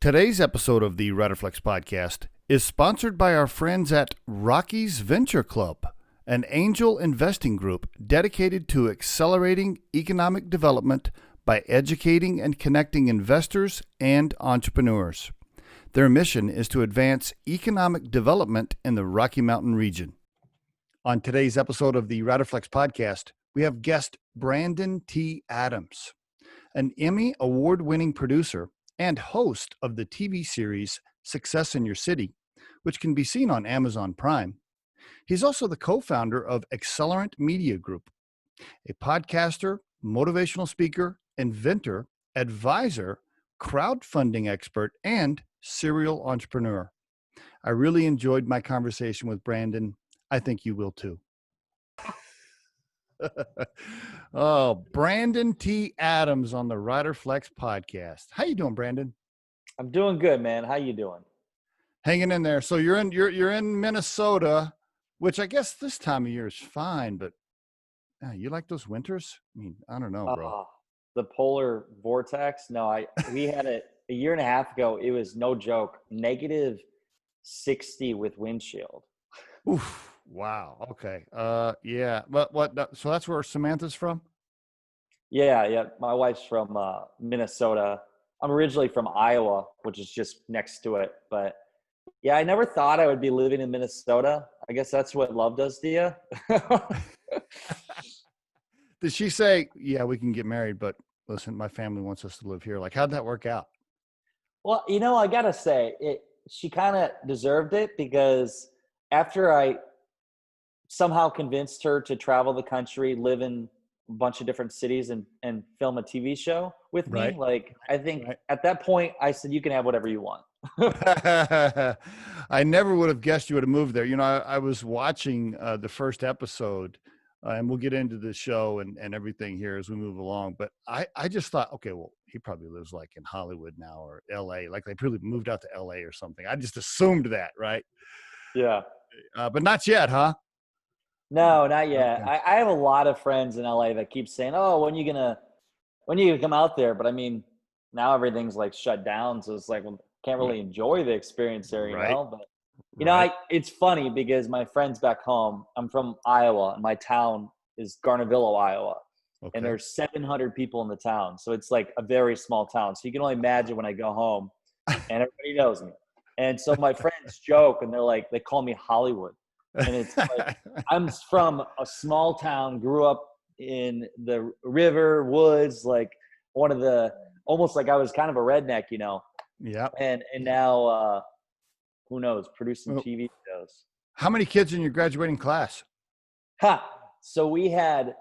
Today's episode of the Riderflex Podcast is sponsored by our friends at Rocky's Venture Club, an angel investing group dedicated to accelerating economic development by educating and connecting investors and entrepreneurs. Their mission is to advance economic development in the Rocky Mountain region. On today's episode of the Riderflex Podcast, we have guest Brandon T. Adams, an Emmy award-winning producer and host of the TV series Success in Your City, which can be seen on Amazon Prime. He's also the co-founder of Accelerant Media Group, a podcaster, motivational speaker, inventor, advisor, crowdfunding expert, and serial entrepreneur. I really enjoyed my conversation with Brandon. I think you will too. Oh, Brandon T. Adams on the Riderflex Podcast. How you doing, Brandon? I'm doing good, man. How you doing? Hanging in there. So you're in Minnesota, which I guess this time of year is fine, but you like those winters? I mean, I don't know, bro. The polar vortex. No, we had it a year and a half ago. It was no joke. -60 with windshield. Oof. Wow. Okay. Yeah. But so that's where Samantha's from? Yeah. My wife's from Minnesota. I'm originally from Iowa, which is just next to it. But yeah, I never thought I would be living in Minnesota. I guess that's what love does to you. Did she say, yeah, we can get married, but listen, my family wants us to live here? Like, how'd that work out? Well, I got to say, she kind of deserved it, because after I somehow convinced her to travel the country, live in a bunch of different cities and film a TV show with me. Right. Like, I think at that point I said, you can have whatever you want. I never would have guessed you would have moved there. I was watching the first episode, and we'll get into the show and everything here as we move along. But I just thought, okay, well, he probably lives like in Hollywood now or LA, like they probably moved out to LA or something. I just assumed that, right? Yeah. But not yet, huh? No, not yet. Okay. I have a lot of friends in LA that keep saying, "Oh, when you gonna come out there?" But I mean, now everything's like shut down, so it's like, well, can't really enjoy the experience there, you know. But it's funny because my friends back home, I'm from Iowa, and my town is Garnavillo, Iowa, and there's 700 people in the town, so it's like a very small town. So you can only imagine when I go home, and everybody knows me, and so my friends joke, and they call me Hollywood. And it's like, I'm from a small town, grew up in the river, woods, like almost like I was kind of a redneck, Yeah. And now, who knows, producing TV shows. How many kids in your graduating class? So we had,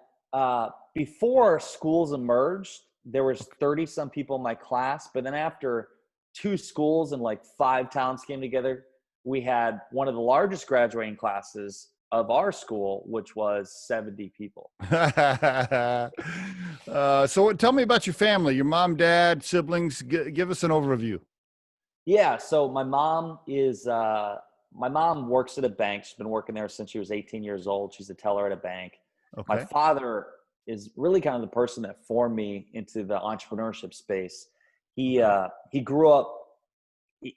before schools emerged, there was 30 some people in my class, but then after 2 schools and like 5 towns came together, we had one of the largest graduating classes of our school, which was 70 people. So tell me about your family, your mom, dad, siblings. Give us an overview. Yeah. So my mom works at a bank. She's been working there since she was 18 years old. She's a teller at a bank. Okay. My father is really kind of the person that formed me into the entrepreneurship space. He grew up.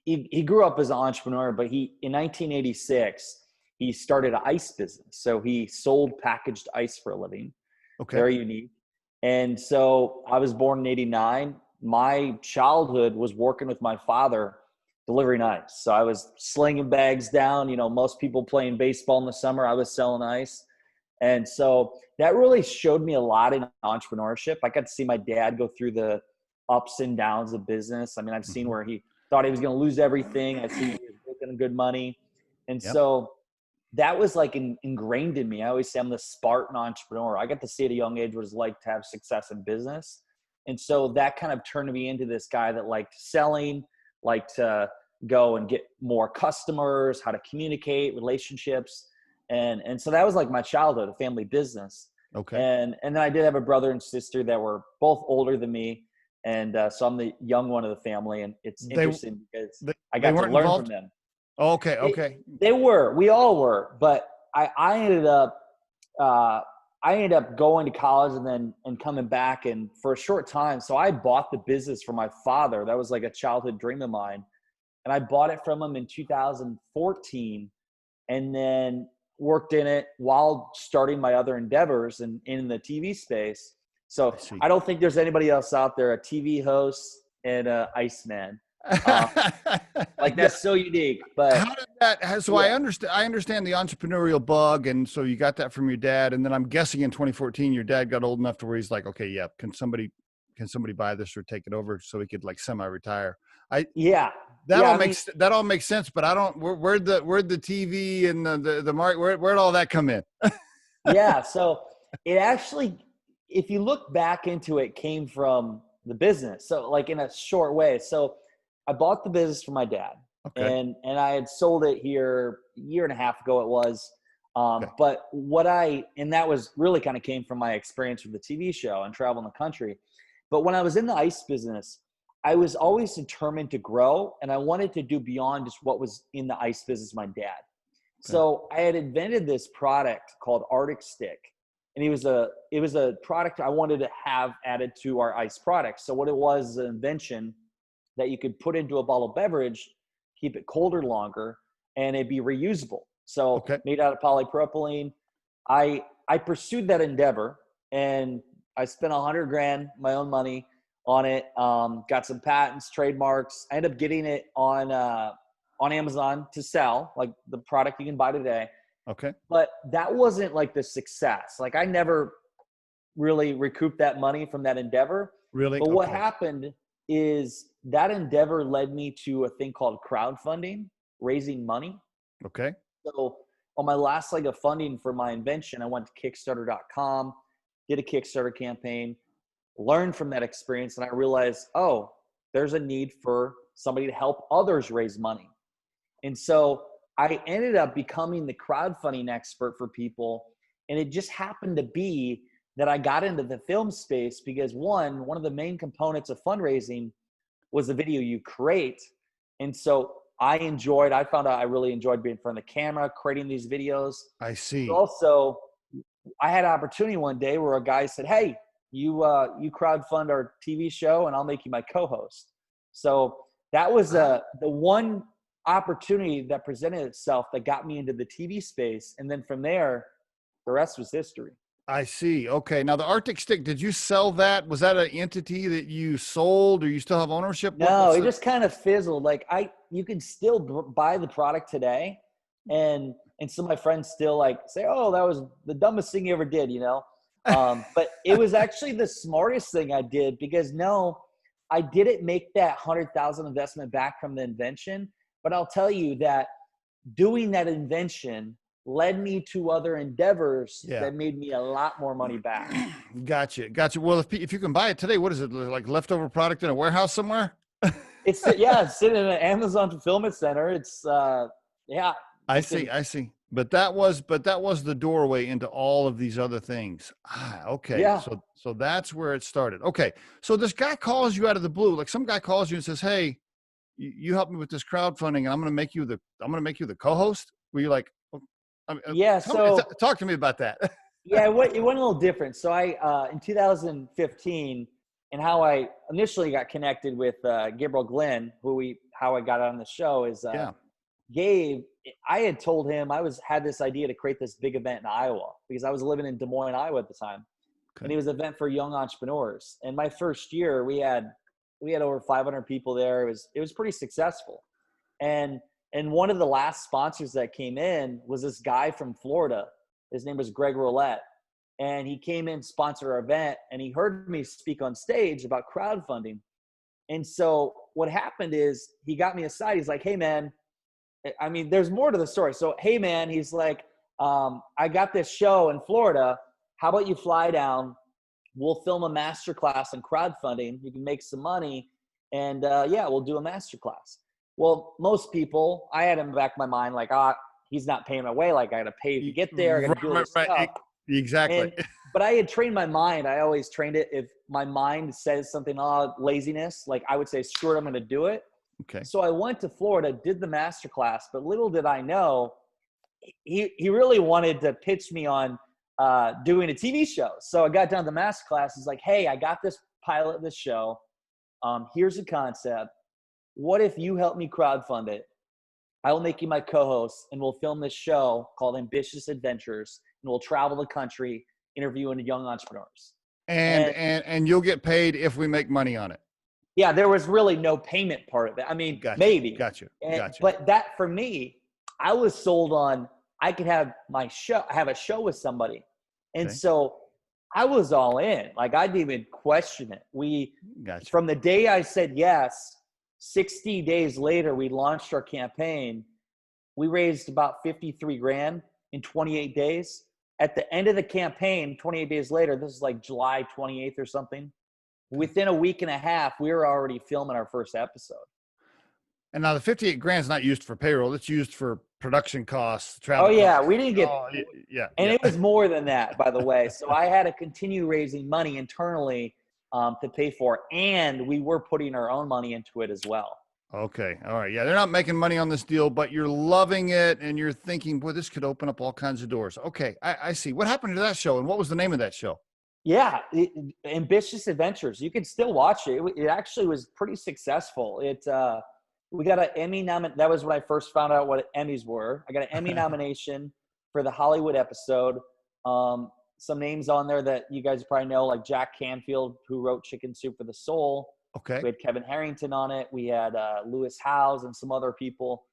He grew up as an entrepreneur, but in 1986, he started an ice business. So he sold packaged ice for a living. Okay. Very unique. And so I was born in 89. My childhood was working with my father delivering ice. So I was slinging bags down, most people playing baseball in the summer. I was selling ice. And so that really showed me a lot in entrepreneurship. I got to see my dad go through the ups and downs of business. I mean, I've seen where he thought he was going to lose everything. I see he was making good money. And so that was like ingrained in me. I always say I'm the Spartan entrepreneur. I got to see at a young age what it's like to have success in business. And so that kind of turned me into this guy that liked selling, liked to go and get more customers, how to communicate, relationships. And so that was like my childhood, a family business. Okay. And then I did have a brother and sister that were both older than me. And so I'm the young one of the family, and it's interesting because I got to learn from them. Okay. We all were, but I ended up, I ended up going to college and coming back, and for a short time. So I bought the business for my father. That was like a childhood dream of mine. And I bought it from him in 2014 and then worked in it while starting my other endeavors and in the TV space. So I don't think there's anybody else out there, a TV host and a Iceman. Like that's so unique. But how did that? So yeah. I understand the entrepreneurial bug, and so you got that from your dad. And then I'm guessing in 2014, your dad got old enough to where he's like, okay, yeah, can somebody buy this or take it over so he could like semi-retire? That all makes sense. But I don't. Where'd the TV and the market? Where'd all that come in? Yeah. So it actually, if you look back into it, came from the business. So like in a short way. So I bought the business from my dad, and I had sold it here a year and a half ago. It was, but and that was really kind of came from my experience with the TV show and traveling the country. But when I was in the ice business, I was always determined to grow, and I wanted to do beyond just what was in the ice business, my dad. So I had invented this product called Arctic Stick, and it was a product I wanted to have added to our ice product. So what it was is an invention that you could put into a bottled beverage, keep it colder longer, and it'd be reusable. So made out of polypropylene. I pursued that endeavor, and I spent $100,000, my own money, on it. Got some patents, trademarks. I ended up getting it on Amazon to sell, like the product you can buy today. Okay. But that wasn't like the success. Like I never really recouped that money from that endeavor. Really? But what happened is that endeavor led me to a thing called crowdfunding, raising money. Okay. So on my last leg of funding for my invention, I went to Kickstarter.com, did a Kickstarter campaign, learned from that experience, and I realized, there's a need for somebody to help others raise money. And so I ended up becoming the crowdfunding expert for people. And it just happened to be that I got into the film space because one of the main components of fundraising was the video you create. And so I found out I really enjoyed being in front of the camera, creating these videos. I see. But also, I had an opportunity one day where a guy said, hey, you crowdfund our TV show and I'll make you my co-host. So that was the one opportunity that presented itself that got me into the TV space. And then from there, the rest was history. I see. Okay. Now the Arctic Stick, did you sell that? Was that an entity that you sold or you still have ownership? No, it just kind of fizzled. Like you can still buy the product today. And some of my friends still like say, oh, that was the dumbest thing you ever did, but it was actually the smartest thing I did because I didn't make that 100,000 investment back from the invention, but I'll tell you that doing that invention led me to other endeavors that made me a lot more money back. Gotcha. Well, if you can buy it today, what is it, like leftover product in a warehouse somewhere? It's sitting in an Amazon fulfillment center. It's I see. But that was the doorway into all of these other things. Okay. Yeah. So that's where it started. Okay. So this guy calls you out of the blue. Like some guy calls you and says, hey, you help me with this crowdfunding and I'm going to make you the co-host. Were you like, talk to me about that. Yeah, it went a little different. So I, in 2015, and how I initially got connected with Gabriel Glenn, how I got on the show is Gabe. I had told him had this idea to create this big event in Iowa because I was living in Des Moines, Iowa at the time, and it was an event for young entrepreneurs. And my first year, we had over 500 people there. It was pretty successful, and one of the last sponsors that came in was this guy from Florida. His name was Greg Roulette. And he came in, sponsored our event, and he heard me speak on stage about crowdfunding. And so what happened is he got me aside. He's like, hey, man, I mean, there's more to the story. So, hey, man, he's like, I got this show in Florida. How about you fly down? We'll film a masterclass in crowdfunding. You can make some money. And, we'll do a masterclass. Well, most people, I had in the back of my mind, like, he's not paying my way. Like, I got to pay to get there. I got to do all this stuff. Exactly. But I had trained my mind. I always trained it. If my mind says something, laziness, like I would say, screw it, I'm going to do it. Okay. So I went to Florida, did the masterclass, but little did I know, he really wanted to pitch me on doing a TV show. So I got down to the master class. He's like, hey, I got this pilot of this show. Here's the concept. What if you help me crowdfund it? I will make you my co-host, and we'll film this show called Ambitious Adventures, and we'll travel the country interviewing young entrepreneurs. And you'll get paid if we make money on it. Yeah, there was really no payment part of it. I mean, maybe. Gotcha. But that, for me, I was sold on I could have a show with somebody. And so I was all in. Like, I didn't even question it. From the day I said yes, 60 days later, we launched our campaign. We raised about 53 grand in 28 days. At the end of the campaign, 28 days later, this is like July 28th or something. Within a week and a half, we were already filming our first episode. And now the 58 grand is not used for payroll. It's used for production costs, travel. Oh, yeah. Costs. We didn't get, And it was more than that, by the way. So I had to continue raising money internally to pay for it. And we were putting our own money into it as well. Okay. All right. Yeah. They're not making money on this deal, but you're loving it. And you're thinking, boy, this could open up all kinds of doors. Okay. I see. What happened to that show? And what was the name of that show? Yeah. Ambitious Adventures. You can still watch it. It actually was pretty successful. We got an Emmy nomination. That was when I first found out what Emmys were. I got an Emmy nomination for the Hollywood episode. Some names on there that you guys probably know, like Jack Canfield, who wrote Chicken Soup for the Soul. Okay. We had Kevin Harrington on it. We had Lewis Howes and some other people.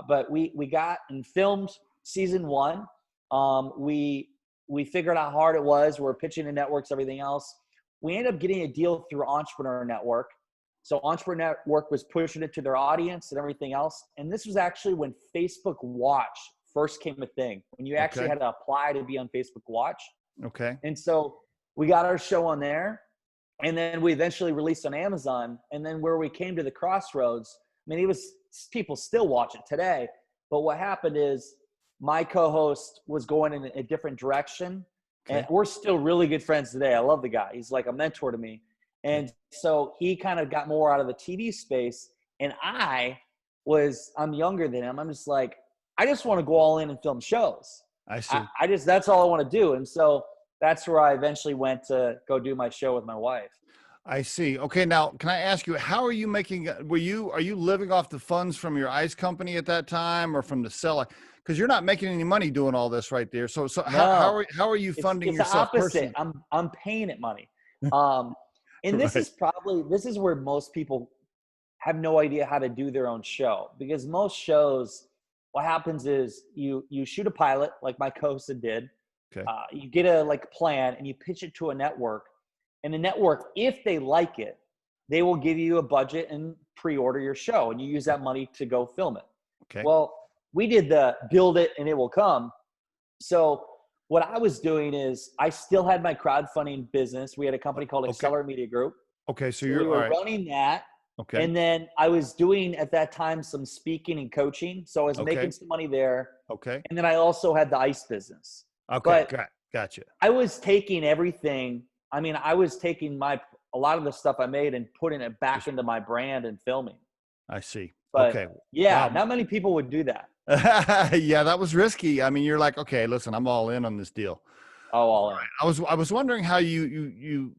But we got and filmed season 1. We figured out how hard it was. We're pitching to networks, everything else. We ended up getting a deal through Entrepreneur Network. So Entrepreneur Network was pushing it to their audience and everything else. And this was actually when Facebook Watch first came a thing, when you actually had to apply to be on Facebook Watch. Okay. And so we got our show on there, and then we eventually released on Amazon. And then where we came to the crossroads, I mean, people still watch it today. But what happened is my co-host was going in a different direction. And we're still really good friends today. I love the guy. He's like a mentor to me. And so he kind of got more out of the TV space. And I'm younger than him. I'm just like, I just want to go all in and film shows. I see. That's all I want to do. And so that's where I eventually went to go do my show with my wife. I see. Okay. Now, can I ask you, how are you making, are you living off the funds from your ice company at that time, or from the seller? Because you're not making any money doing all this right there. So No. how are you funding yourself? It's the opposite. Personally? I'm paying it money. And this is where most people have no idea how to do their own show, because most shows, what happens is you shoot a pilot like my co-host did. Okay. You get a plan and you pitch it to a network, and the network, if they like it, they will give you a budget and pre-order your show, and you use that money to go film it. Okay. Well, we did the build it and it will come. So what I was doing is I still had my crowdfunding business. We had a company called Accelerant Media Group. Okay. So we were running that. Okay. And then I was doing at that time some speaking and coaching. So I was making some money there. Okay. And then I also had the ice business. Okay. Gotcha. I was taking everything. I mean, I was taking a lot of the stuff I made and putting it back into my brand and filming. I see. But okay. Yeah, not many people would do that. Yeah, that was risky. I mean, you're like, okay, listen, I'm all in on this deal. Oh, all in. Right. I was wondering how you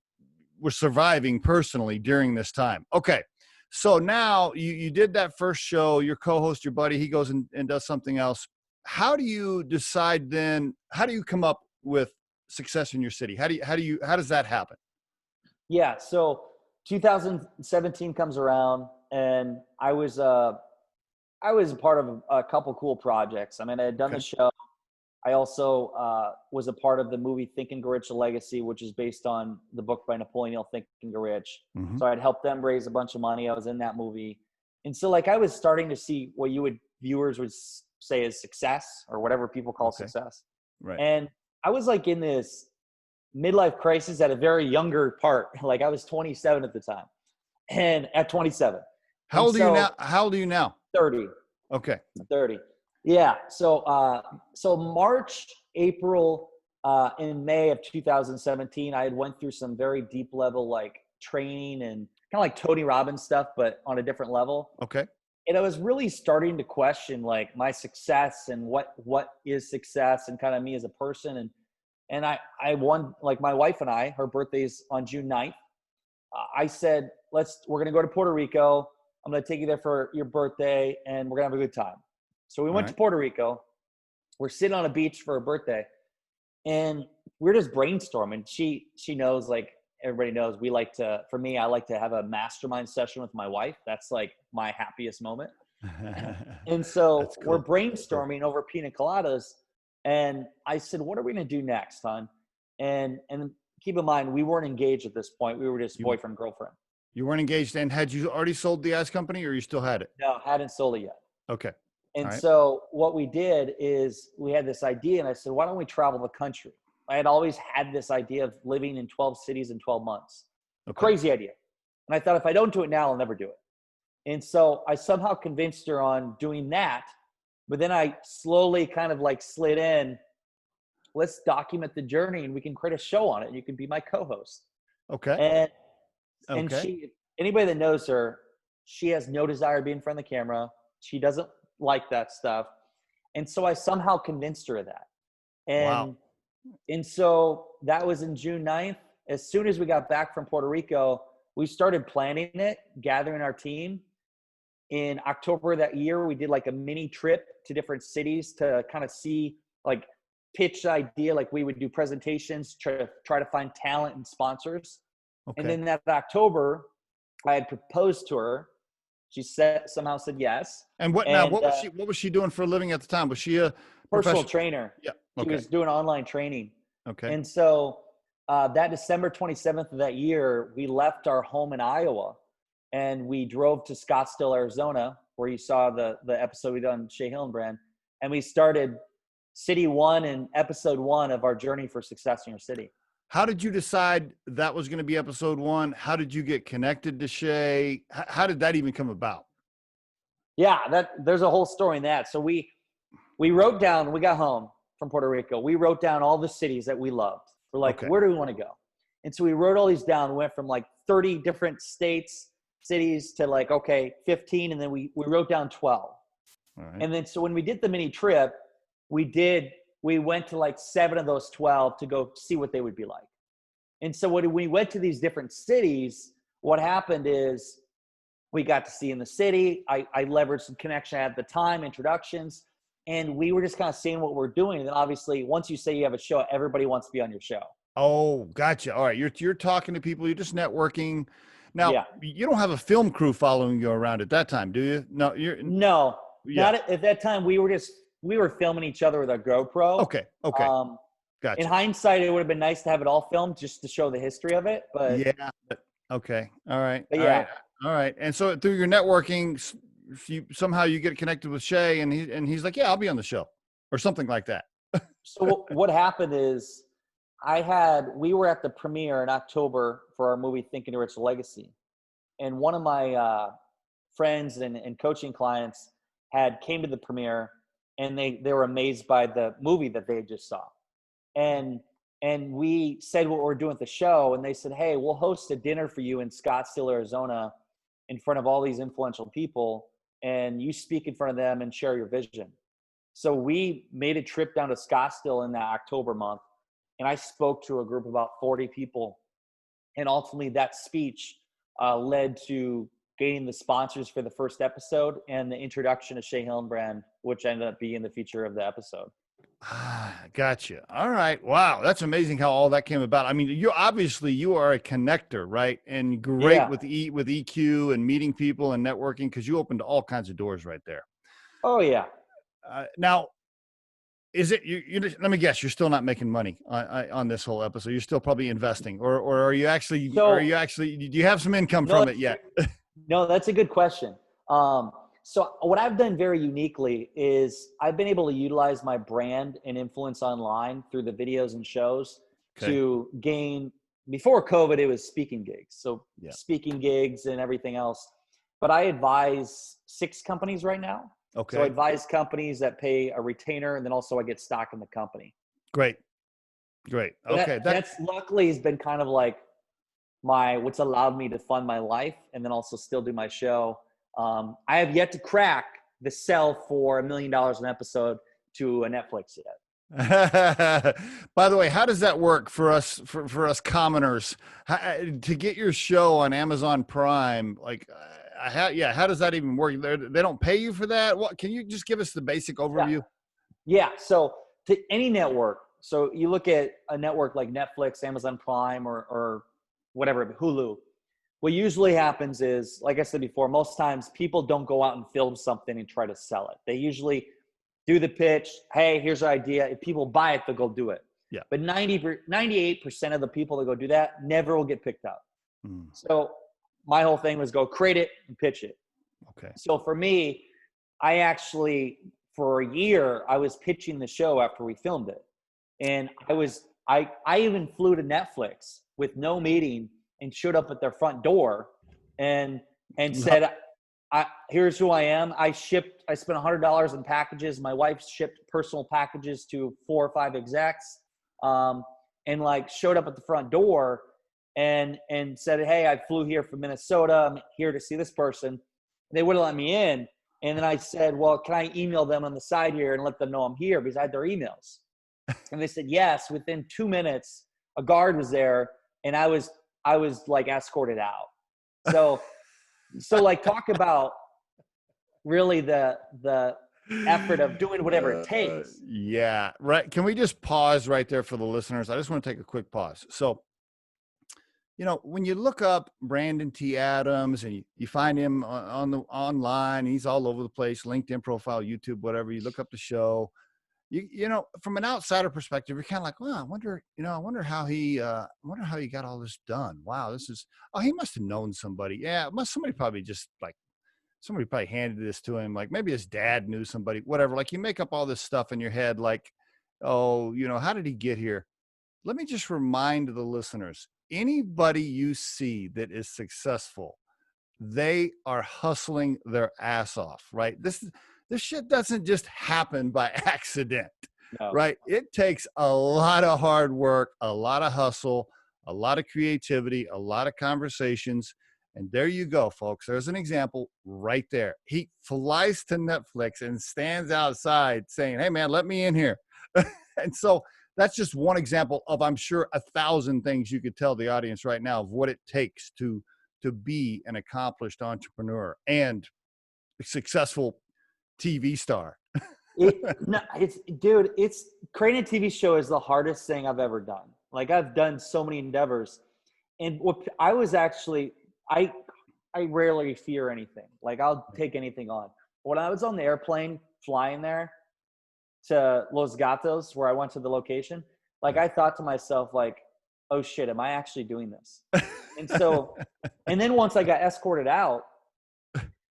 were surviving personally during this time. Okay. So now you did that first show, your co-host, your buddy, he goes and does something else. How do you decide then, how do you come up with success in your city? How does that happen? Yeah. So 2017 comes around, and I was a part of a couple cool projects. I mean, I had done the show. I also was a part of the movie Think and Grow Rich: A Legacy, which is based on the book by Napoleon Hill, Think and Grow Rich. Mm-hmm. So I'd helped them raise a bunch of money. I was in that movie. And so I was starting to see what viewers would say is success, or whatever people call success. Right. And I was in this midlife crisis at a very younger part. I was 27 at the time. And at 27. How old are you now? How old are you now? 30. Okay. 30. Yeah. So March, April, and May of 2017, I had went through some very deep level training and kind of like Tony Robbins stuff, but on a different level. Okay. And I was really starting to question my success and what is success, and kind of me as a person. And I won, like my wife and I, her birthday's on June 9th. I said, we're going to go to Puerto Rico. I'm going to take you there for your birthday and we're going to have a good time. So we went to Puerto Rico. We're sitting on a beach for her birthday and we're just brainstorming. She knows, like everybody knows, I like to have a mastermind session with my wife. That's like my happiest moment. And so cool. we're brainstorming over pina coladas. And I said, what are we going to do next, hon? And keep in mind, we weren't engaged at this point. We were just boyfriend, girlfriend. You weren't engaged. And had you already sold the ice company or you still had it? No, hadn't sold it yet. Okay. And so what we did is we had this idea and I said, why don't we travel the country? I had always had this idea of living in 12 cities in 12 months. Crazy idea. And I thought, if I don't do it now, I'll never do it. And so I somehow convinced her on doing that. But then I slowly kind of like slid in, let's document the journey and we can create a show on it. And you can be my co-host. Okay. And she, anybody that knows her, she has no desire to be in front of the camera. She doesn't like that stuff. And so I somehow convinced her of that. And so that was in June 9th. As soon as we got back from Puerto Rico, we started planning it, gathering our team. In October of that year, we did like a mini trip to different cities to kind of see, like, pitch the idea. Like, we would do presentations, try to find talent and sponsors. And then that October, I had proposed to her. She somehow said yes. And what was she doing for a living at the time? Was she a personal trainer? Yeah. She was doing online training. Okay. And so that December 27th of that year, we left our home in Iowa and we drove to Scottsdale, Arizona, where you saw the episode we done, Shay Hillenbrand. And we started City 1 and episode 1 of our journey for success in your city. How did you decide that was going to be episode 1? How did you get connected to Shay? How did that even come about? Yeah, there's a whole story in that. So we wrote down, we got home from Puerto Rico. We wrote down all the cities that we loved. We're like, where do we want to go? And so we wrote all these down. We went from like 30 different cities to like, 15. And then we wrote down 12. All right. And then, so when we did the mini trip, we went to like 7 of those 12 to go see what they would be like. And so when we went to these different cities, what happened is we got to see in the city. I leveraged some connection at the time, introductions, and we were just kind of seeing what we're doing. And then obviously, once you say you have a show, everybody wants to be on your show. Oh, gotcha. All right. You're talking to people. You're just networking. Now, you don't have a film crew following you around at that time, do you? No, not at that time. We were filming each other with a GoPro. Okay. Gotcha. In hindsight, it would have been nice to have it all filmed just to show the history of it. But okay. All right. But All right. And so through your networking, somehow you get connected with Shay and he's like, yeah, I'll be on the show or something like that. So what happened is we were at the premiere in October for our movie, Thinking to Rich Legacy. And one of my friends and coaching clients came to the premiere and they were amazed by the movie that they just saw. And we said what we're doing at the show, and they said, hey, we'll host a dinner for you in Scottsdale, Arizona, in front of all these influential people, and you speak in front of them and share your vision. So we made a trip down to Scottsdale in that October month, and I spoke to a group of about 40 people. And ultimately that speech led to gaining the sponsors for the first episode and the introduction of Shay Hillenbrand, which ended up being the feature of the episode. Gotcha. All right. Wow. That's amazing how all that came about. I mean, you are a connector, right? And great with EQ and meeting people and networking, because you opened all kinds of doors right there. Oh yeah. Now, is it, let me guess, you're still not making money on this whole episode. You're still probably investing or are you actually, do you have some income from it yet? No, that's a good question. So what I've done very uniquely is I've been able to utilize my brand and influence online through the videos and shows to gain. Before COVID, it was speaking gigs. So speaking gigs and everything else. But I advise 6 companies right now. Okay. So I advise companies that pay a retainer, and then also I get stock in the company. Great. Okay. That's luckily has been kind of like what's allowed me to fund my life and then also still do my show. I have yet to crack the sell for $1 million an episode to a Netflix yet. By the way, how does that work for us, for us commoners, to get your show on Amazon Prime? Like, how does that even work? They don't pay you for that. What, can you just give us the basic Yeah. overview? Yeah. So to any network, so you look at a network like Netflix, Amazon Prime, or whatever, Hulu. What usually happens is, like I said before, most times people don't go out and film something and try to sell it. They usually do the pitch. Hey, here's our idea. If people buy it, they'll go do it. Yeah. But 98% of the people that go do that never will get picked up. Mm, So my whole thing was go create it and pitch it. okay. So for me, I actually, for a year, I was pitching the show after we filmed it. And I even flew to Netflix with no meeting and showed up at their front door and said, here's who I am. I spent $100 in packages. My wife shipped personal packages to 4 or 5 execs, and like showed up at the front door and said, hey, I flew here from Minnesota. I'm here to see this person. They wouldn't let me in. And then I said, well, can I email them on the side here and let them know I'm here? Because I had their emails. And they said, yes. Within 2 minutes, a guard was there, and I was like escorted out. So like talk about really the effort of doing whatever it takes. Yeah. Right. Can we just pause right there for the listeners? I just want to take a quick pause. So, when you look up Brandon T. Adams and you find him online, he's all over the place, LinkedIn profile, YouTube, whatever, you look up the show, from an outsider perspective, you're kind of like, well, I wonder how he got all this done. Wow. He must've known somebody. Yeah. Somebody probably handed this to him. Like maybe his dad knew somebody, whatever. Like you make up all this stuff in your head. Like, oh, how did he get here? Let me just remind the listeners, anybody you see that is successful, they are hustling their ass off, right? This shit doesn't just happen by accident, right? It takes a lot of hard work, a lot of hustle, a lot of creativity, a lot of conversations. And there you go, folks. There's an example right there. He flies to Netflix and stands outside saying, hey, man, let me in here. And so that's just one example of, I'm sure, 1,000 things you could tell the audience right now of what it takes to be an accomplished entrepreneur and a successful TV star. It's creating a TV show is the hardest thing I've ever done. Like I've done so many endeavors, and I rarely fear anything. Like I'll take anything on. When I was on the airplane flying there to Los Gatos, where I went to the location, like I thought to myself, like, oh shit, am I actually doing this? And then once I got escorted out,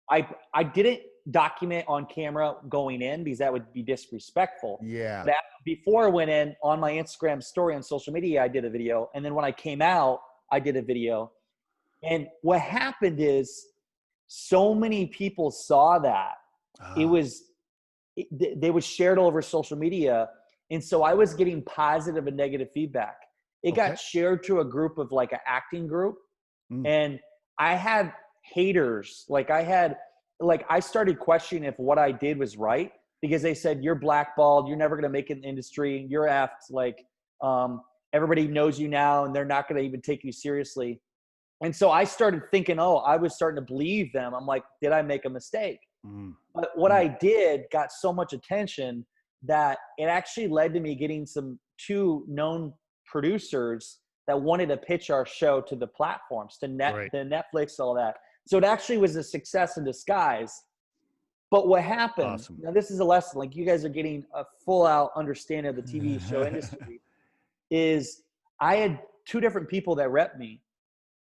I didn't document on camera going in because that would be disrespectful. Yeah. But before I went in, on my Instagram story on social media, I did a video. And then when I came out, I did a video. And what happened is so many people saw that. They would share it all over social media. And so I was getting positive and negative feedback. It got shared to a group of like an acting group. And I had haters. I started questioning if what I did was right, because they said, you're blackballed. You're never going to make it in the industry. You're effed. Like, everybody knows you now and they're not going to even take you seriously. And so I started thinking, I was starting to believe them. I'm like, did I make a mistake? But what I did got so much attention that it actually led to me getting 2 known producers that wanted to pitch our show to the platforms, to Netflix, all that. So it actually was a success in disguise. But what happened, now this is a lesson, like you guys are getting a full out understanding of the TV show industry, is I had 2 different people that rep me.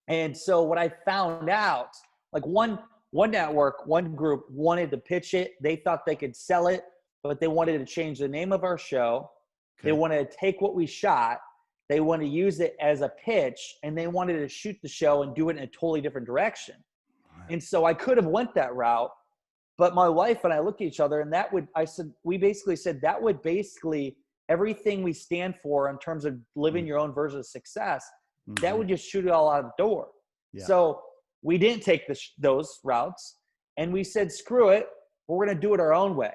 And so what I found out, like one network, one group wanted to pitch it. They thought they could sell it, but they wanted to change the name of our show. Okay. They wanted to take what we shot. They wanted to use it as a pitch, and they wanted to shoot the show and do it in a totally different direction. Right. And so I could have went that route, but my wife and I looked at each other, and we basically said that would basically everything we stand for in terms of living your own version of success, that would just shoot it all out of the door. Yeah. So we didn't take those routes, and we said, screw it. We're going to do it our own way.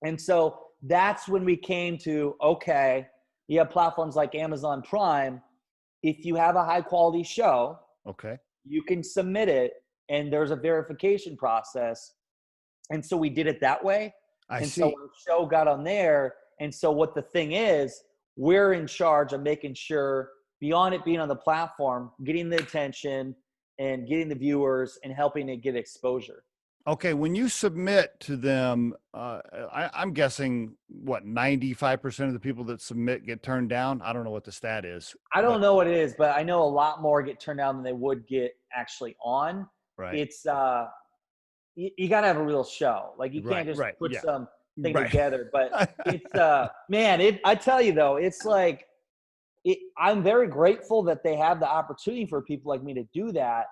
And so that's when we came to, okay, you have platforms like Amazon Prime. If you have a high quality show, Okay. you can submit it and there's a verification process. And so we did it that way. I And so see. our show got on there. And so what the thing is, we're in charge of making sure, beyond it being on the platform, getting the attention and getting the viewers and helping it get exposure. Okay, when you submit to them, I'm guessing what 95% of the people that submit get turned down. I don't know what the stat is. I don't But know what it is, but I know a lot more get turned down than they would get actually on. right, It's you got to have a real show. Like you can't just put yeah, some thing right. together. But it's man, I tell you though, it's like I'm very grateful that they have the opportunity for people like me to do that.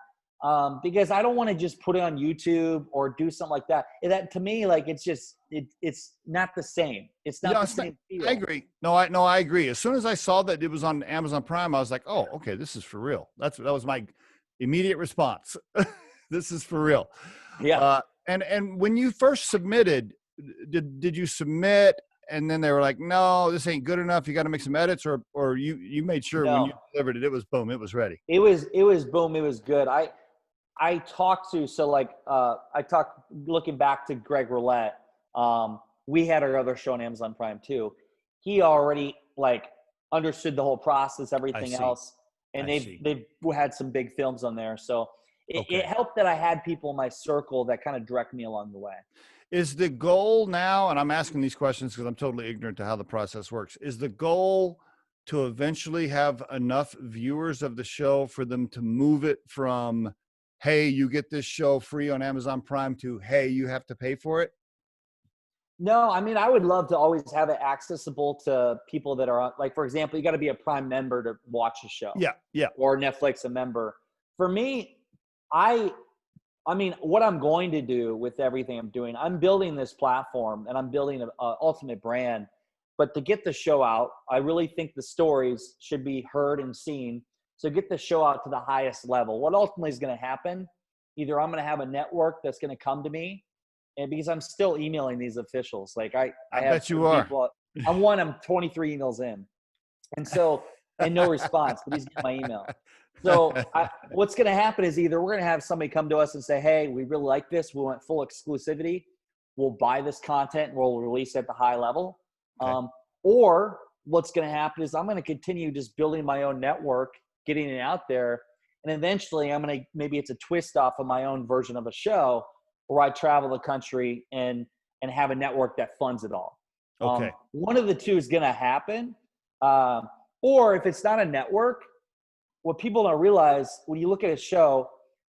Because I don't want to just put it on YouTube or do something like that. That to me, like it's just it's not the same. It's not the same feel. I agree. No, I agree. As soon as I saw that it was on Amazon Prime, I was like, oh, okay, this is for real. That was my immediate response. This is for real. Yeah. And when you first submitted, did you submit and then they were like, no, this ain't good enough, you got to make some edits, or you made sure when you delivered it, it was boom, it was ready? It was boom, it was good. I talked to, looking back to Greg Roulette. We had our other show on Amazon Prime too. He already like understood the whole process, everything else. And they've had some big films on there. So it helped that I had people in my circle that kind of direct me along the way. Is the goal now, and I'm asking these questions because I'm totally ignorant to how the process works, is the goal to eventually have enough viewers of the show for them to move it from, hey, you get this show free on Amazon Prime to, hey, you have to pay for it? No, I mean, I would love to always have it accessible to people that are like, for example, you got to be a Prime member to watch a show. Yeah. Or Netflix a member. For me, I mean, what I'm going to do with everything I'm doing, I'm building this platform and I'm building an ultimate brand. But to get the show out, I really think the stories should be heard and seen. So get the show out to the highest level. What ultimately is going to happen, either I'm going to have a network that's going to come to me, and because I'm still emailing these officials. Like I bet you are. I'm 23 emails in. And so, and no response, but he's getting my email. So what's going to happen is either we're going to have somebody come to us and say, hey, we really like this. We want full exclusivity. We'll buy this content and we'll release it at the high level. Okay. Or what's going to happen is I'm going to continue just building my own network, getting it out there. And eventually maybe it's a twist off of my own version of a show where I travel the country and have a network that funds it all. Okay. One of the two is going to happen. Or if it's not a network, what people don't realize when you look at a show,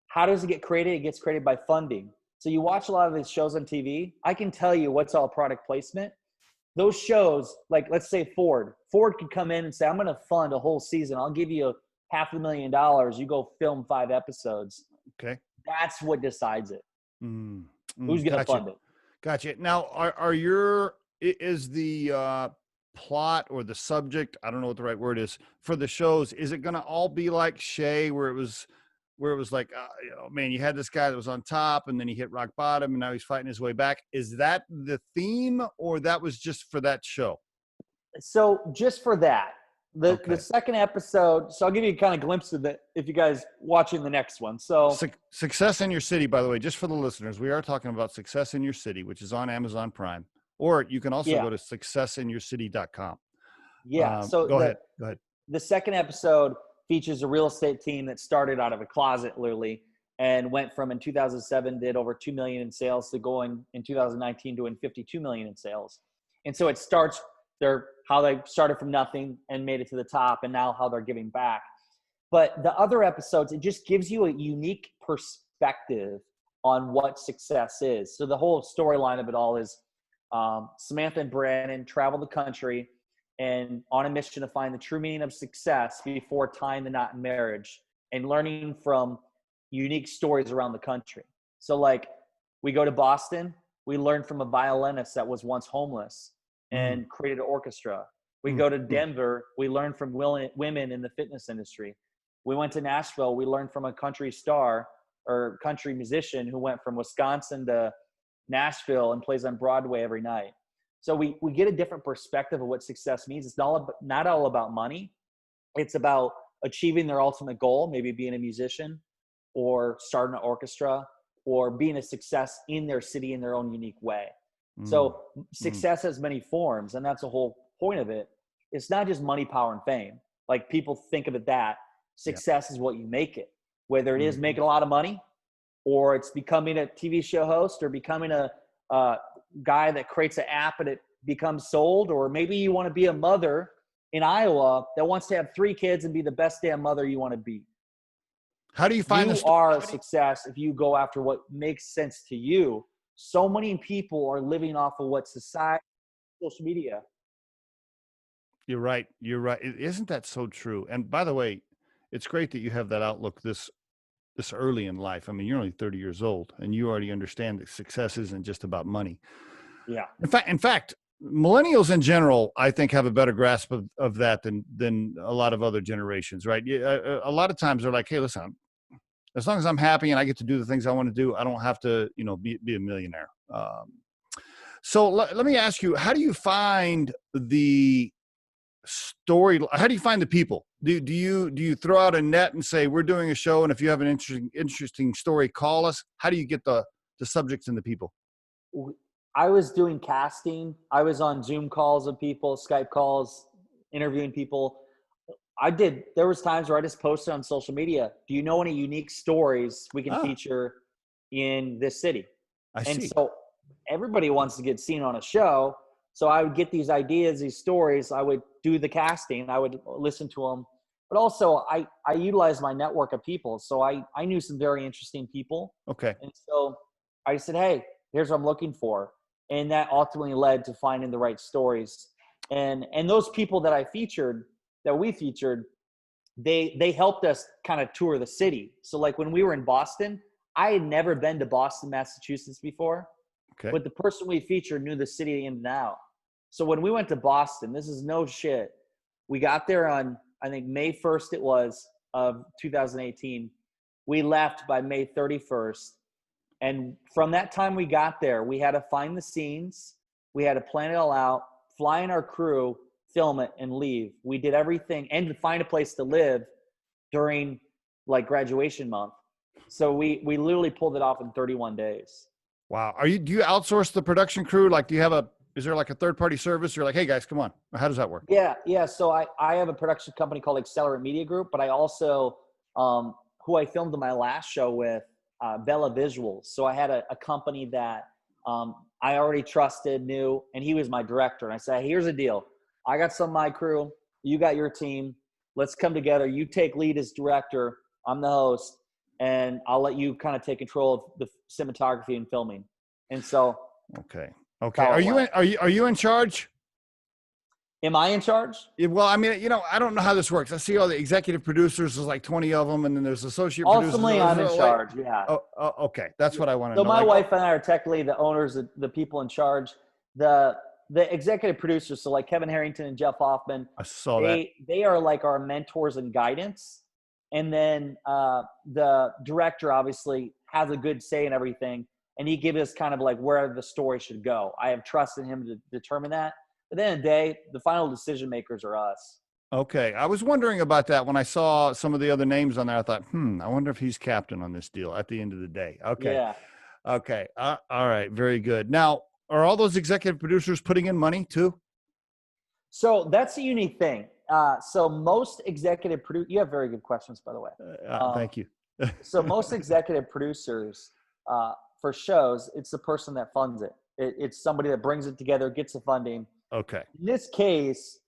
how does it get created? It gets created by funding. So you watch a lot of these shows on TV. I can tell you what's all product placement. Those shows, like let's say Ford could come in and say, I'm going to fund a whole season. I'll give you $500,000. You go film 5 episodes. Okay. That's what decides it. Who's going to fund it? Gotcha. Now, is the plot or the subject, I don't know what the right word is, for the shows, is it going to all be like Shay, where it was like, man, you had this guy that was on top and then he hit rock bottom and now he's fighting his way back? Is that the theme, or that was just for that show? So just for that, the second episode, so I'll give you a kind of glimpse of it if you guys watching the next one. So Success in Your City, by the way, just for the listeners, we are talking about Success in Your City, which is on Amazon Prime, or you can also go to successinyourcity.com. So go ahead. The second episode features a real estate team that started out of a closet literally and went from, in 2007, did over 2 million in sales, to going in 2019 doing 52 million in sales. And so it starts how they started from nothing and made it to the top, and now how they're giving back. But the other episodes, it just gives you a unique perspective on what success is. So the whole storyline of it all is Samantha and Brandon travel the country and on a mission to find the true meaning of success before tying the knot in marriage, and learning from unique stories around the country. So like we go to Boston, we learn from a violinist that was once homeless and created an orchestra. We go to Denver, we learn from women in the fitness industry. We went to Nashville, we learned from a country star or country musician who went from Wisconsin to Nashville and plays on Broadway every night. So we get a different perspective of what success means. It's not all about money. It's about achieving their ultimate goal, maybe being a musician or starting an orchestra or being a success in their city in their own unique way. So success has many forms, and that's the whole point of it. It's not just money, power, and fame. Like people think of it that success is what you make it, whether it is making a lot of money or it's becoming a TV show host or becoming a guy that creates an app and it becomes sold, or maybe you want to be a mother in Iowa that wants to have 3 kids and be the best damn mother you want to be. How do you find you are a success if you go after what makes sense to you. So many people are living off of what society, social media. You're right. Isn't that so true? And by the way, it's great that you have that outlook this early in life. I mean, you're only 30 years old and you already understand that success isn't just about money. Yeah. In fact, millennials in general, I think, have a better grasp of that than a lot of other generations, right? A lot of times they're like, hey, listen, as long as I'm happy and I get to do the things I want to do, I don't have to, be a millionaire. So let me ask you, how do you find the story? How do you find the people? Do you throw out a net and say, we're doing a show, and if you have an interesting story, call us? How do you get the subjects and the people? I was doing casting. I was on Zoom calls with people, Skype calls, interviewing people. There was times where I just posted on social media, do you know any unique stories we can feature in this city? I see. So everybody wants to get seen on a show. So I would get these ideas, these stories. I would do the casting. I would listen to them. But also I utilized my network of people. So I knew some very interesting people. Okay. And so I said, hey, here's what I'm looking for. And that ultimately led to finding the right stories. And those people that we featured, they helped us kind of tour the city. So like when we were in Boston, I had never been to Boston, Massachusetts before. Okay. But the person we featured knew the city in and out. So when we went to Boston, this is no shit. We got there on, I think, May 1st it was of 2018. We left by May 31st. And from that time we got there, we had to find the scenes. We had to plan it all out, fly in our crew, film it, and leave. We did everything, and to find a place to live during like graduation month. So we literally pulled it off in 31 days. Wow. Do you outsource the production crew? Like, is there like a third-party service? You're like, hey guys, come on. How does that work? Yeah. So I have a production company called Accelerant Media Group, but I also, who I filmed my last show with, Bella Visuals. So I had a company that I already trusted, knew, and he was my director. And I said, here's the deal. I got some of my crew. You got your team. Let's come together. You take lead as director. I'm the host. And I'll let you kind of take control of the cinematography and filming. And so. Okay. Are you in charge? Am I in charge? Well, I mean, I don't know how this works. I see all the executive producers. There's like 20 of them, and then there's associate producers. Ultimately, I'm in charge. Yeah. Oh, okay. That's what I want to know. So my wife and I are technically the owners, the people in charge. The executive producers, so like Kevin Harrington and Jeff Hoffman. I saw that. They are like our mentors and guidance. And then the director obviously has a good say in everything, and he gives us kind of like where the story should go. I have trust in him to determine that. At the end of the day, the final decision makers are us. Okay. I was wondering about that when I saw some of the other names on there. I thought, I wonder if he's captain on this deal at the end of the day. Okay. Yeah. Okay. All right. Very good. Now, are all those executive producers putting in money too? So that's a unique thing. So most executive you have very good questions, by the way. Thank you. So most executive producers for shows, it's the person that funds it. It's somebody that brings it together, gets the funding. Okay. In this case,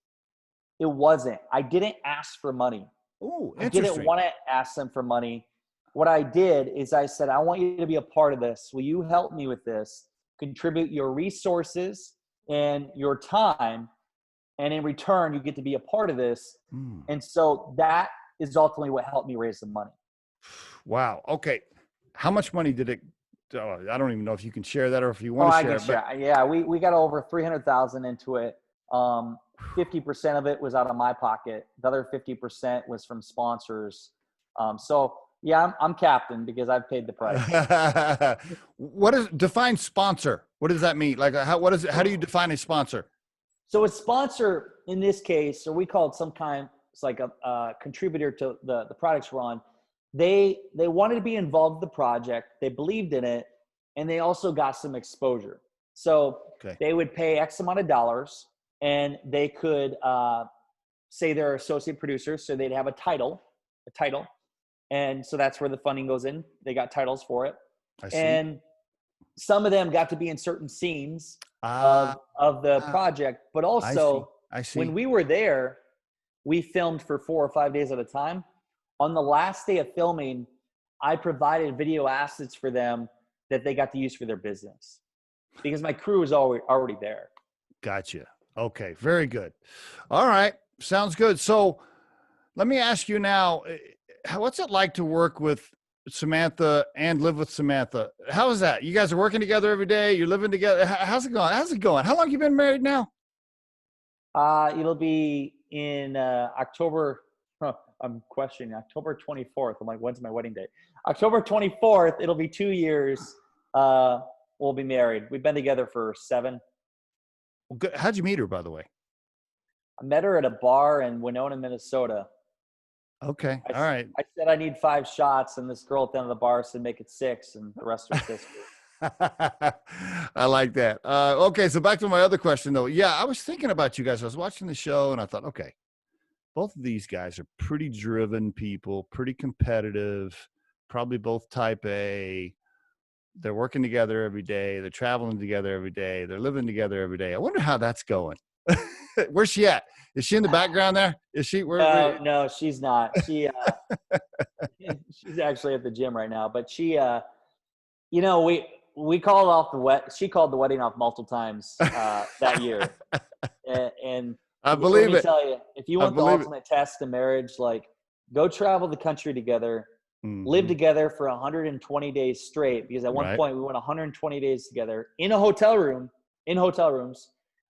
it wasn't. I didn't ask for money. Oh, I interesting. didn't want to ask them for money. What I did is I said, I want you to be a part of this. Will you help me with this? Contribute your resources and your time. And in return, you get to be a part of this. And so that is ultimately what helped me raise the money. Wow. Okay. How much money did it? I don't even know if you can share that or if you want to share it. Share. Yeah, we got over 300,000 into it. 50% of it was out of my pocket. The other 50% was from sponsors. So Yeah, I'm captain because I've paid the price. Define sponsor? What does that mean? Like, how do you define a sponsor? So a sponsor in this case, or we call it it's like a contributor to the products we're on. They wanted to be involved in the project. They believed in it, and they also got some exposure. So they would pay X amount of dollars, and they could say they're associate producers. So they'd have a title. And so that's where the funding goes in. They got titles for it. I see. And some of them got to be in certain scenes of the project. But also, I see. When we were there, we filmed for 4 or 5 days at a time. On the last day of filming, I provided video assets for them that they got to use for their business because my crew was already there. Gotcha. Okay. Very good. All right. Sounds good. So let me ask you now, what's it like to work with Samantha and live with Samantha? How is that? You guys are working together every day. You're living together. How's it going? How long have you been married now? It'll be in October. I'm questioning October 24th. I'm like, when's my wedding day? October 24th. It'll be 2 years. We'll be married. We've been together for 7. Well, good. How'd you meet her, by the way? I met her at a bar in Winona, Minnesota. Okay. All right. I said I need 5 shots, and this girl at the end of the bar said make it 6, and the rest was history. I like that. Okay, so back to my other question, though. Yeah, I was thinking about you guys. I was watching the show, and I thought, okay, both of these guys are pretty driven people, pretty competitive, probably both type A. They're working together every day. They're traveling together every day. They're living together every day. I wonder how that's going. Where's she at? Is she in the background there? Is she? No, she's not. She's actually at the gym right now. But she, we called off she called the wedding off multiple times that year. And I believe let me tell you, if you want the ultimate test of marriage, like go travel the country together, live together for 120 days straight. Because at one point we went 120 days together in hotel rooms,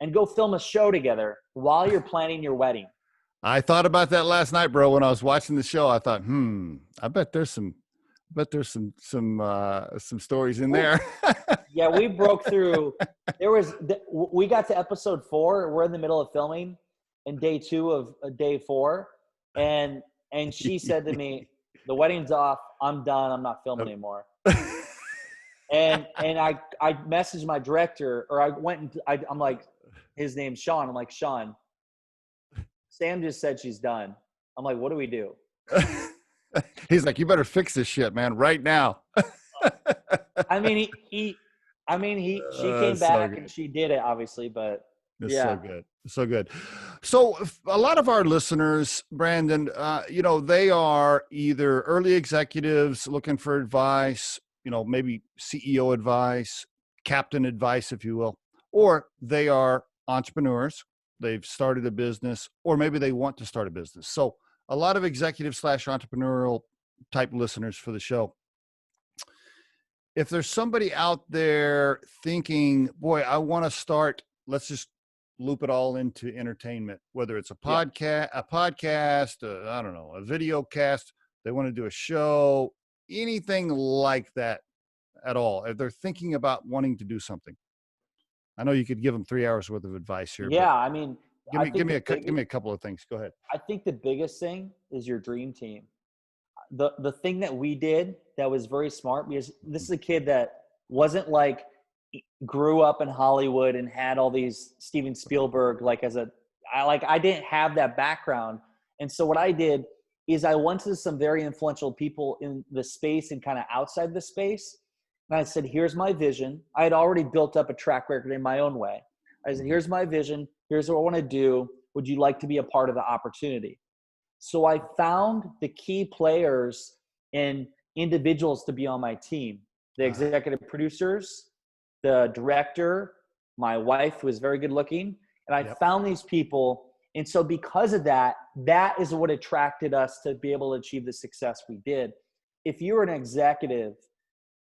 and go film a show together while you're planning your wedding. I thought about that last night, bro. When I was watching the show, I thought, I bet there's some stories in there. Yeah, we broke through. We got to episode 4. We're in the middle of filming, and day 2 of day 4, and she said to me, "The wedding's off. I'm done. I'm not filming anymore." and I messaged my director, or I went and I'm like, his name's Sean. I'm like, Sean, Sam just said she's done. I'm like, what do we do? He's like, you better fix this shit, man, right now. I mean, she came back and she did it, obviously, but it's so good. So a lot of our listeners, Brandon, they are either early executives looking for advice, maybe CEO advice, captain advice, if you will, or they are entrepreneurs. They've started a business, or maybe they want to start a business. So a lot of executive / entrepreneurial type listeners for the show. If there's somebody out there thinking, boy, I want to start, let's just loop it all into entertainment, whether it's a podcast, I don't know, a video cast, they want to do a show, anything like that at all. If they're thinking about wanting to do something, I know you could give them 3 hours worth of advice here. Yeah. I mean, give me a couple of things. Go ahead. I think the biggest thing is your dream team. The thing that we did that was very smart, because this is a kid that wasn't like grew up in Hollywood and had all these Steven Spielberg, I didn't have that background. And so what I did is I went to some very influential people in the space and kind of outside the space. And I said, here's my vision. I had already built up a track record in my own way. I said, here's my vision. Here's what I want to do. Would you like to be a part of the opportunity? So I found the key players and individuals to be on my team, the executive producers, the director, my wife, who is very good looking. And I found these people. And so because of that, that is what attracted us to be able to achieve the success we did. If you're an executive,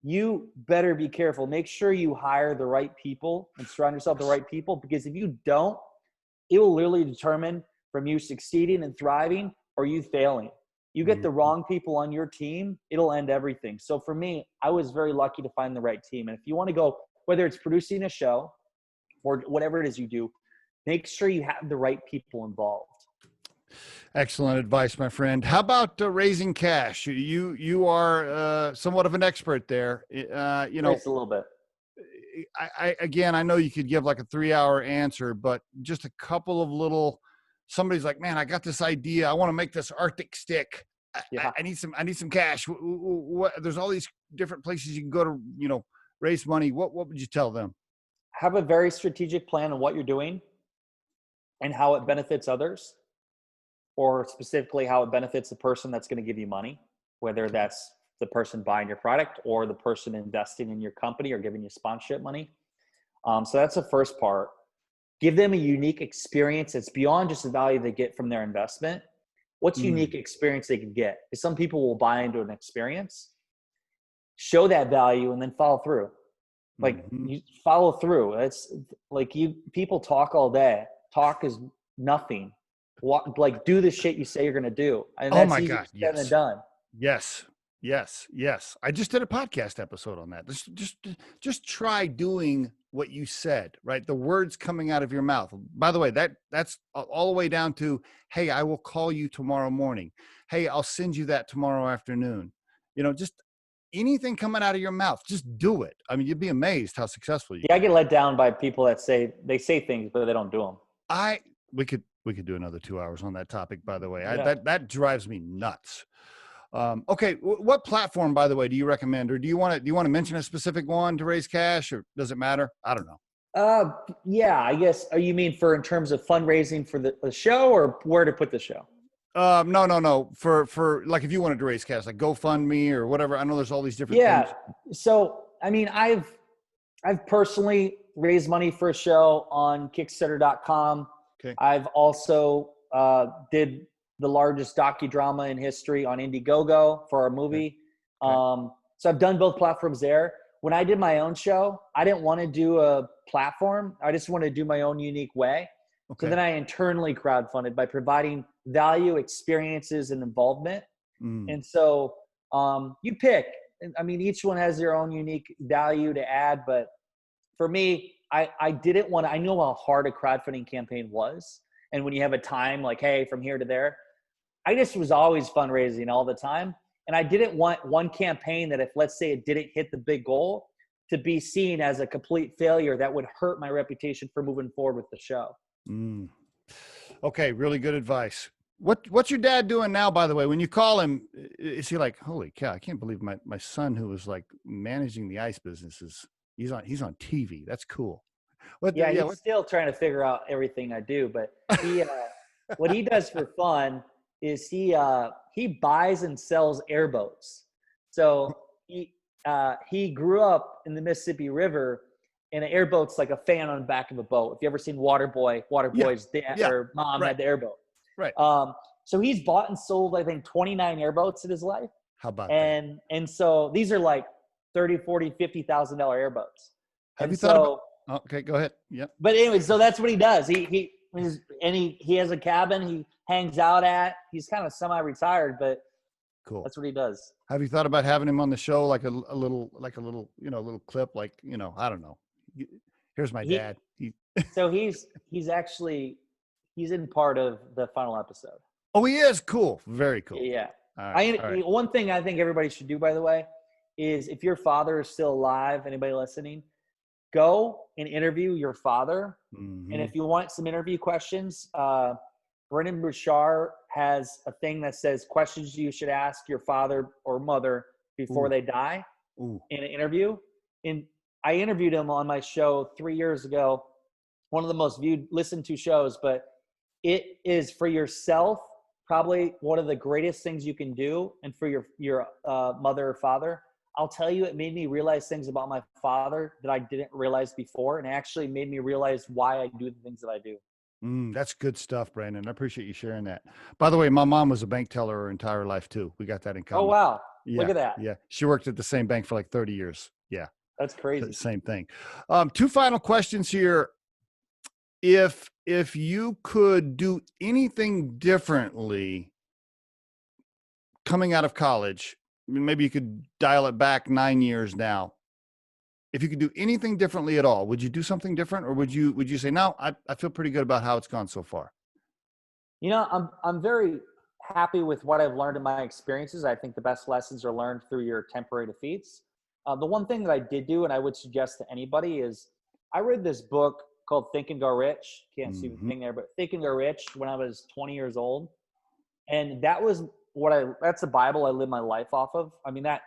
you better be careful. Make sure you hire the right people and surround yourself with the right people, because if you don't, it will literally determine from you succeeding and thriving or you failing. You get the wrong people on your team, it'll end everything. So for me, I was very lucky to find the right team. And if you want to go, whether it's producing a show or whatever it is you do, make sure you have the right people involved. Excellent advice, my friend. How about raising cash? You are somewhat of an expert there. Just a little bit. I know you could give like a 3-hour answer, but just a couple of little. Somebody's like, man, I got this idea. I want to make this Arctic stick. I need some cash. There's all these different places you can go to, raise money. What would you tell them? Have a very strategic plan on what you're doing and how it benefits others, or specifically how it benefits the person that's going to give you money, whether that's the person buying your product or the person investing in your company or giving you sponsorship money. So that's the first part. Give them a unique experience that's beyond just the value they get from their investment. What's unique experience they can get? Because some people will buy into an experience, show that value, and then follow through. Like you follow through. It's like people talk all day. Talk is nothing. Do the shit you say you're going to do. And that's easier said than done. Yes. I just did a podcast episode on that. Just try doing what you said, right? The words coming out of your mouth. By the way, that's all the way down to, hey, I will call you tomorrow morning. Hey, I'll send you that tomorrow afternoon. Just anything coming out of your mouth, just do it. I mean, you'd be amazed how successful you I get let down by people that say things, but they don't do them. We could do another 2 hours on that topic, by the way. That drives me nuts. Okay. What platform, by the way, do you recommend, or do you want to mention a specific one to raise cash, or does it matter? I don't know. Yeah, I guess. You mean in terms of fundraising for the show, or where to put the show? No. For like, if you wanted to raise cash, like GoFundMe or whatever. I know there's all these different things. So, I mean, I've personally raised money for a show on Kickstarter.com. Okay. I've also did the largest docudrama in history on Indiegogo for our movie. Okay. So I've done both platforms there. When I did my own show, I didn't want to do a platform. I just wanted to do my own unique way. Okay. So then I internally crowdfunded by providing value, experiences, and involvement. And so you pick. I mean, each one has their own unique value to add. But for me, I didn't want to – I knew how hard a crowdfunding campaign was. And when you have a time like, hey, from here to there, I just was always fundraising all the time. And I didn't want one campaign that if, let's say, it didn't hit the big goal, to be seen as a complete failure that would hurt my reputation for moving forward with the show. Okay, really good advice. What's your dad doing now, by the way? When you call him, is he like, holy cow, I can't believe my son, who was like managing the ice businesses, he's on TV. That's cool. He's still trying to figure out everything I do, but he what he does for fun is he buys and sells airboats. So he grew up in the Mississippi River, and an airboat's like a fan on the back of a boat. If you ever seen Waterboy's dad or mom had the airboat. Right. So he's bought and sold, I think, 29 airboats in his life. How about that? And so these are like $30,000, $40,000, $50,000 airboats. Have you thought about? Okay, go ahead. Yep. But anyway, so that's what he does. He has a cabin he hangs out at. He's kind of semi-retired, but cool. That's what he does. Have you thought about having him on the show, like a little clip, like, I don't know. Here's my dad. So he's in part of the final episode. Oh, he is? Cool. Very cool. Yeah. All right. One thing I think everybody should do, by the way, is if your father is still alive, anybody listening, go and interview your father. Mm-hmm. And if you want some interview questions, Brendan Bouchard has a thing that says questions you should ask your father or mother before they die in an interview. And I interviewed him on my show 3 years ago, one of the most listened to shows, but it is for yourself, probably one of the greatest things you can do. And for your mother or father, I'll tell you, it made me realize things about my father that I didn't realize before. And it actually made me realize why I do the things that I do. That's good stuff, Brandon. I appreciate you sharing that. By the way, my mom was a bank teller her entire life too. We got that in common. Oh, wow. Yeah, look at that. Yeah. She worked at the same bank for like 30 years. Yeah. That's crazy. Same thing. Two final questions here. If you could do anything differently coming out of college, maybe you could dial it back 9 years now. If you could do anything differently at all, would you do something different, or would you say, no, I feel pretty good about how it's gone so far? I'm very happy with what I've learned in my experiences. I think the best lessons are learned through your temporary defeats. The one thing that I did do, and I would suggest to anybody, is I read this book called Think and Go Rich. Can't see the thing there, but Think and Go Rich when I was 20 years old. And that was that's the Bible I live my life off of. I mean, that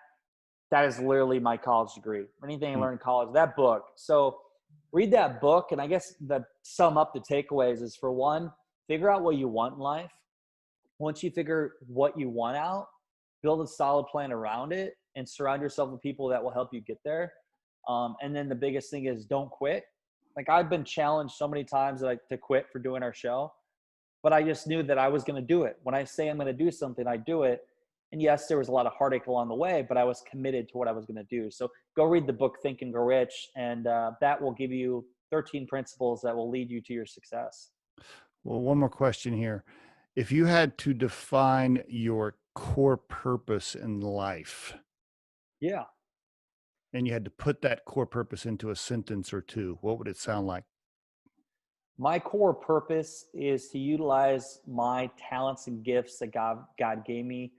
is literally my college degree. Anything I learned in college, that book. So read that book. And I guess the sum up the takeaways is, for one, figure out what you want in life. Once you figure what you want out, build a solid plan around it and surround yourself with people that will help you get there. And then the biggest thing is don't quit. Like, I've been challenged so many times to quit for doing our show, but I just knew that I was going to do it. When I say I'm going to do something, I do it. And yes, there was a lot of heartache along the way, but I was committed to what I was going to do. So go read the book, Think and Go Rich, and that will give you 13 principles that will lead you to your success. Well, one more question here. If you had to define your core purpose in life, Yeah. and you had to put that core purpose into a sentence or two, what would it sound like? My core purpose is to utilize my talents and gifts that God gave me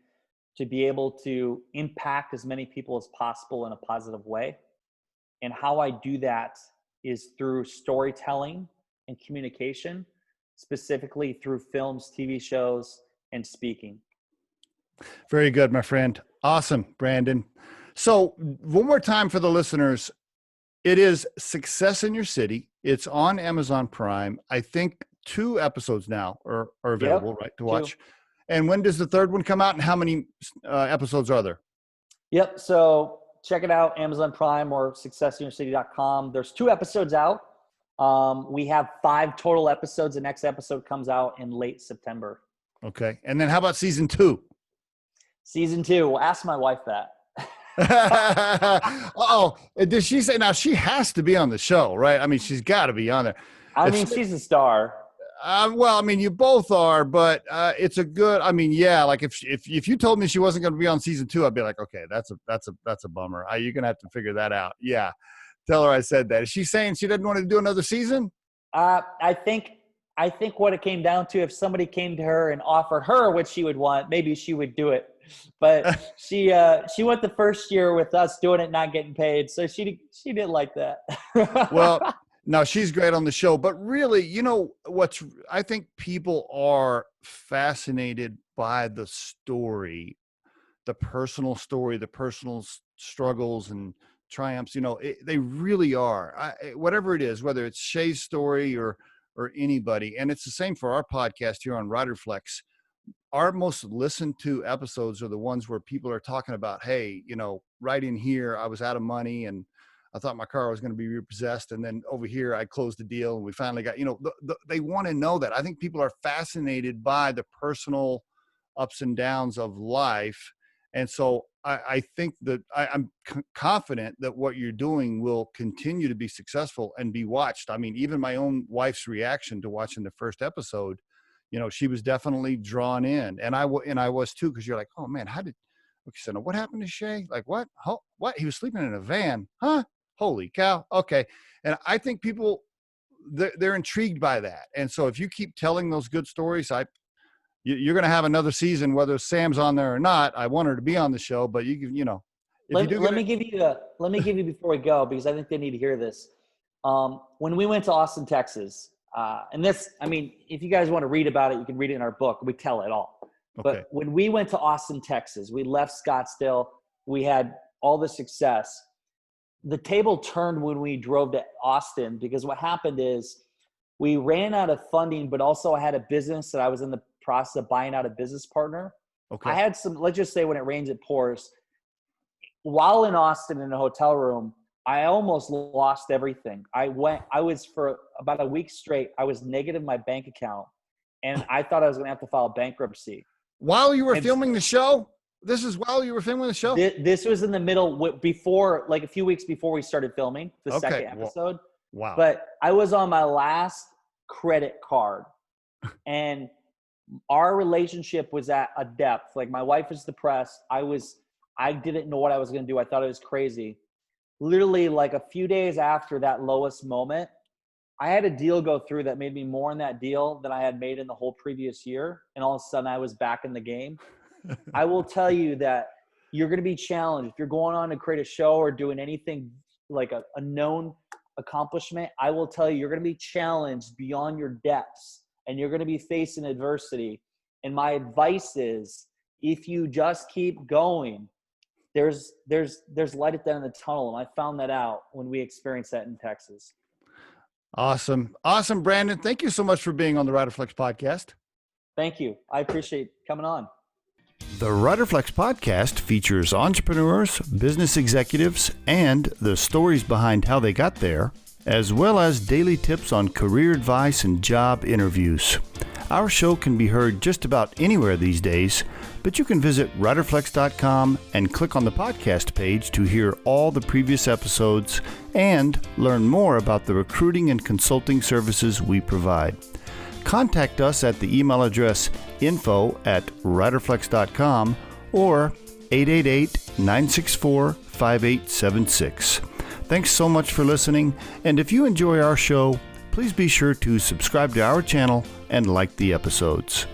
to be able to impact as many people as possible in a positive way. And how I do that is through storytelling and communication, specifically through films, TV shows, and speaking. Very good, my friend. Awesome, Brandon. So one more time for the listeners, it is Success in Your City. It's on Amazon Prime. I think 2 episodes now are available, right, to watch. 2. And when does the 3rd one come out, and how many episodes are there? Yep. So check it out, Amazon Prime or successinyourcity.com. There's 2 episodes out. We have 5 total episodes. The next episode comes out in late September. Okay. And then how about season 2? Season 2. Well, ask my wife that. Oh, did she say? Now, she has to be on the show, right? I mean, she's got to be on there. I mean, she's a star. Well, I mean, you both are, but it's a good. I mean, yeah. Like if you told me she wasn't going to be on season 2, I'd be like, okay, that's a bummer. You're gonna have to figure that out. Yeah, tell her I said that. Is she saying she doesn't want to do another season? I think what it came down to, if somebody came to her and offered her what she would want, maybe she would do it. But she went the first year with us doing it, not getting paid, so she didn't like that. Well, no, she's great on the show, but really, I think people are fascinated by the story, the personal story, the personal struggles and triumphs. They really are. Whatever it is, whether it's Shay's story or anybody, and it's the same for our podcast here on Riderflex. Our most listened to episodes are the ones where people are talking about, hey, right in here, I was out of money and I thought my car was going to be repossessed. And then over here, I closed the deal and we finally got, they want to know that. I think people are fascinated by the personal ups and downs of life. And so I think that I'm confident that what you're doing will continue to be successful and be watched. I mean, even my own wife's reaction to watching the first episode, she was definitely drawn in, and I was too, because you're like, oh man, so what happened to Shay? Like what? What? He was sleeping in a van, huh? Holy cow. Okay. And I think people, they're intrigued by that. And so if you keep telling those good stories, you're going to have another season, whether Sam's on there or not. I want her to be on the show, but let me give you before we go, because I think they need to hear this. When we went to Austin, Texas, and this, I mean, if you guys want to read about it, you can read it in our book. We tell it all. Okay. But when we went to Austin, Texas, we left Scottsdale. We had all the success. The table turned when we drove to Austin, because what happened is we ran out of funding, but also I had a business that I was in the process of buying out a business partner. Okay. I had let's just say when it rains, it pours. While in Austin in a hotel room, I almost lost everything. I was for about a week straight, I was negative in my bank account, and I thought I was going to have to file bankruptcy. While you were filming the show? This is while you were filming the show? This was in the middle, before, like a few weeks before we started filming the second episode. Wow. But I was on my last credit card, and our relationship was at a depth. Like, my wife was depressed. I didn't know what I was going to do. I thought it was crazy. Literally, like a few days after that lowest moment, I had a deal go through that made me more in that deal than I had made in the whole previous year. And all of a sudden I was back in the game. I will tell you that you're going to be challenged. If you're going on to create a show or doing anything like a known accomplishment, I will tell you, you're going to be challenged beyond your depths, and you're going to be facing adversity. And my advice is, if you just keep going, there's light at the end of the tunnel. And I found that out when we experienced that in Texas. Awesome. Awesome, Brandon. Thank you so much for being on the Riderflex Podcast. Thank you. I appreciate coming on. The Riderflex Podcast features entrepreneurs, business executives, and the stories behind how they got there, as well as daily tips on career advice and job interviews. Our show can be heard just about anywhere these days, but you can visit riderflex.com and click on the podcast page to hear all the previous episodes and learn more about the recruiting and consulting services we provide. Contact us at the email address info@riderflex.com or 888-964-5876. Thanks so much for listening, and if you enjoy our show, please be sure to subscribe to our channel and like the episodes.